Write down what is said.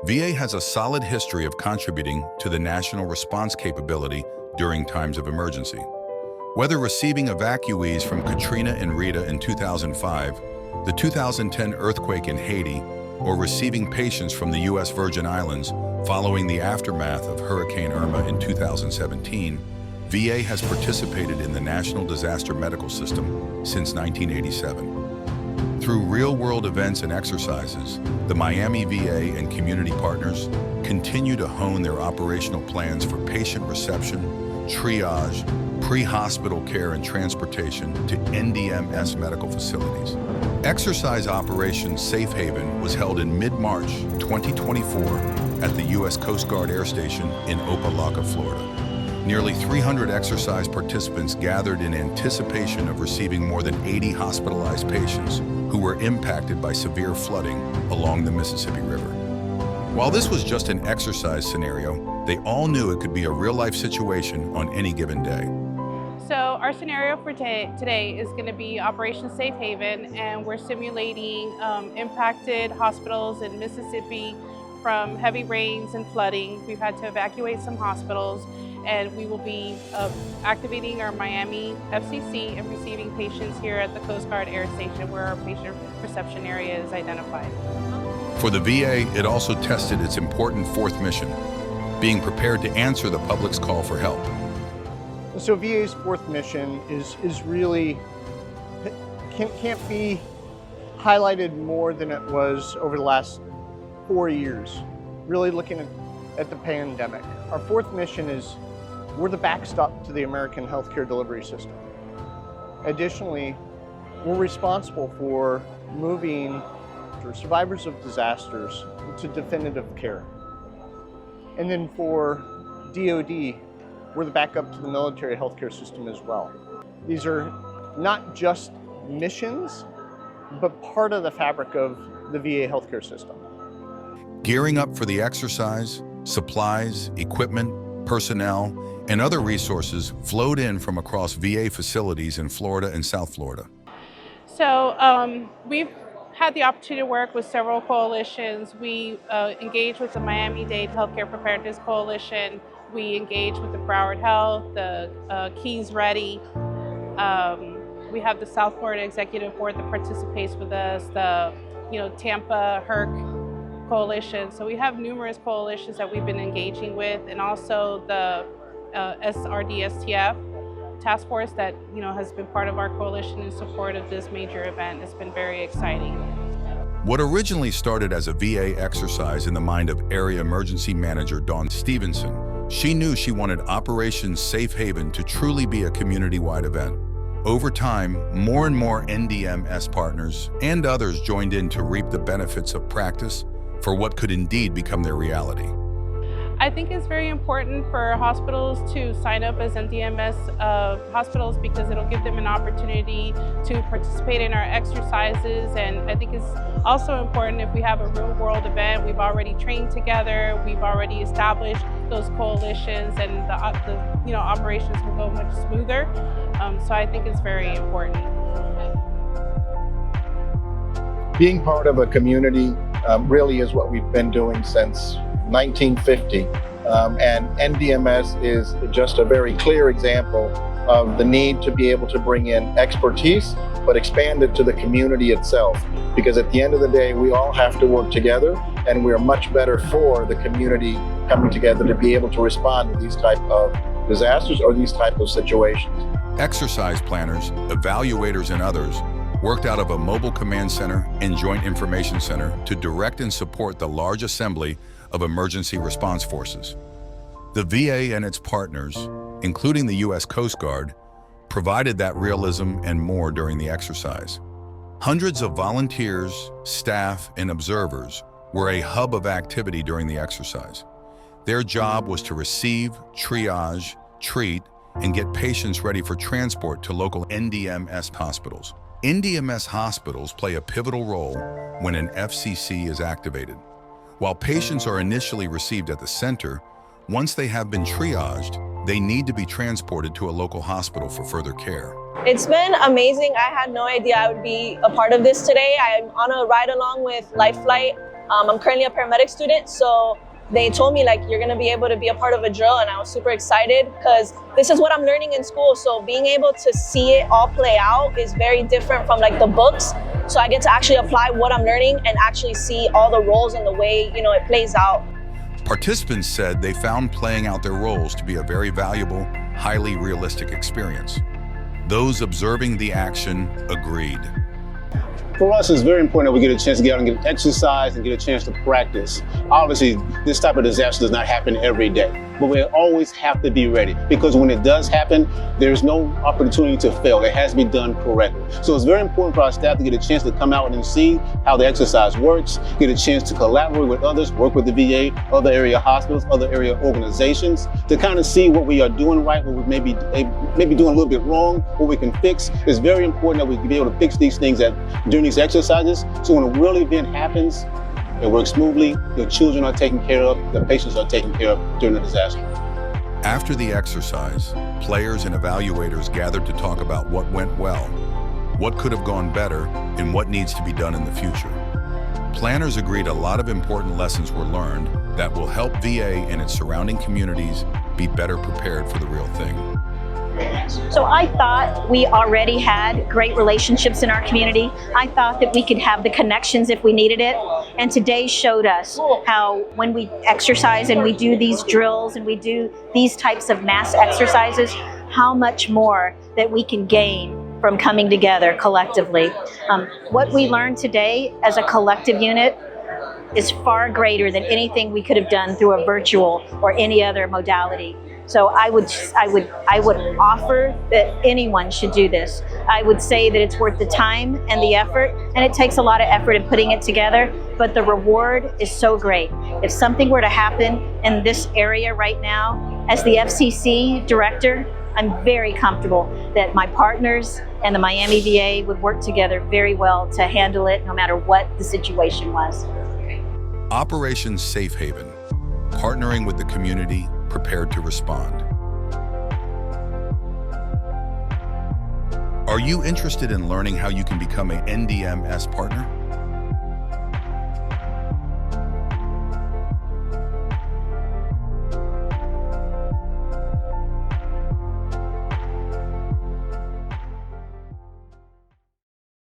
VA has a solid history of contributing to the national response capability during times of emergency. Whether receiving evacuees from Katrina and Rita in 2005, the 2010 earthquake in Haiti, or receiving patients from the U.S. Virgin Islands following the aftermath of Hurricane Irma in 2017, VA has participated in the National Disaster Medical System since 1987. Through real-world events and exercises, the Miami VA and community partners continue to hone their operational plans for patient reception, triage, pre-hospital care and transportation to NDMS medical facilities. Exercise Operation Safe Haven was held in mid-March 2024 at the U.S. Coast Guard Air Station in Opa-locka, Florida. Nearly 300 exercise participants gathered in anticipation of receiving more than 80 hospitalized patients who were impacted by severe flooding along the Mississippi River. While this was just an exercise scenario, they all knew it could be a real-life situation on any given day. So our scenario for today is going to be Operation Safe Haven, and we're simulating impacted hospitals in Mississippi from heavy rains and flooding. We've had to evacuate some hospitals, and we will be activating our Miami FCC and receiving patients here at the Coast Guard Air Station where our patient reception area is identified. For the VA, it also tested its important fourth mission, being prepared to answer the public's call for help. So VA's fourth mission is really, can't be highlighted more than it was over the last 4 years, really looking at the pandemic. Our fourth mission is we're the backstop to the American healthcare delivery system. Additionally, we're responsible for moving survivors of disasters to definitive care. And then for DoD, we're the backup to the military healthcare system as well. These are not just missions, but part of the fabric of the VA healthcare system. Gearing up for the exercise, supplies, equipment, personnel, and other resources flowed in from across VA facilities in Florida and South Florida. So we've had the opportunity to work with several coalitions. We engaged with the Miami-Dade Healthcare Preparedness Coalition. We engaged with the Broward Health, the Keys Ready. We have the South Florida Executive Board that participates with us, the Tampa HERC Coalition. So we have numerous coalitions that we've been engaging with, and also the SRDSTF task force that has been part of our coalition in support of this major event. It's been very exciting. What originally started as a VA exercise in the mind of Area Emergency Manager Dawn Stevenson, she knew she wanted Operation Safe Haven to truly be a community-wide event. Over time, more and more NDMS partners and others joined in to reap the benefits of practice for what could indeed become their reality. I think it's very important for hospitals to sign up as NDMS hospitals because it'll give them an opportunity to participate in our exercises. And I think it's also important if we have a real world event, we've already trained together, we've already established those coalitions, and the operations will go much smoother. So I think it's very important. Being part of a community really is what we've been doing since 1950, and NDMS is just a very clear example of the need to be able to bring in expertise, but expand it to the community itself. Because at the end of the day, we all have to work together, and we're much better for the community coming together to be able to respond to these type of disasters or these type of situations. Exercise planners, evaluators, and others worked out of a mobile command center and joint information center to direct and support the large assembly of emergency response forces. The VA and its partners, including the U.S. Coast Guard, provided that realism and more during the exercise. Hundreds of volunteers, staff, and observers were a hub of activity during the exercise. Their job was to receive, triage, treat, and get patients ready for transport to local NDMS hospitals. NDMS hospitals play a pivotal role when an FCC is activated. While patients are initially received at the center, once they have been triaged, they need to be transported to a local hospital for further care. It's been amazing. I had no idea I would be a part of this today. I'm on a ride along with Life Flight, I'm currently a paramedic student, so they told me like you're gonna be able to be a part of a drill, and I was super excited because this is what I'm learning in school. So being able to see it all play out is very different from like the books. So I get to actually apply what I'm learning and actually see all the roles and the way, you know, it plays out. Participants said they found playing out their roles to be a very valuable, highly realistic experience. Those observing the action agreed. For us, it's very important that we get a chance to get out and get exercise and get a chance to practice. Obviously, this type of disaster does not happen every day, but we always have to be ready because when it does happen, there's no opportunity to fail. It has to be done correctly. So it's very important for our staff to get a chance to come out and see how the exercise works, get a chance to collaborate with others, work with the VA, other area hospitals, other area organizations, to kind of see what we are doing right, what we may be doing a little bit wrong, what we can fix. It's very important that we be able to fix these things during these exercises, so when a real event happens, it works smoothly, the children are taken care of, the patients are taken care of during the disaster. After the exercise, players and evaluators gathered to talk about what went well, what could have gone better, and what needs to be done in the future. Planners agreed a lot of important lessons were learned that will help VA and its surrounding communities be better prepared for the real thing. So I thought we already had great relationships in our community. I thought that we could have the connections if we needed it. And today showed us how when we exercise and we do these drills and we do these types of mass exercises, how much more that we can gain from coming together collectively. What we learned today as a collective unit is far greater than anything we could have done through a virtual or any other modality. So I would offer that anyone should do this. I would say that it's worth the time and the effort, and it takes a lot of effort in putting it together, but the reward is so great. If something were to happen in this area right now, as the FCC director, I'm very comfortable that my partners and the Miami VA would work together very well to handle it no matter what the situation was. Operation Safe Haven, partnering with the community prepared to respond. Are you interested in learning how you can become an NDMS partner?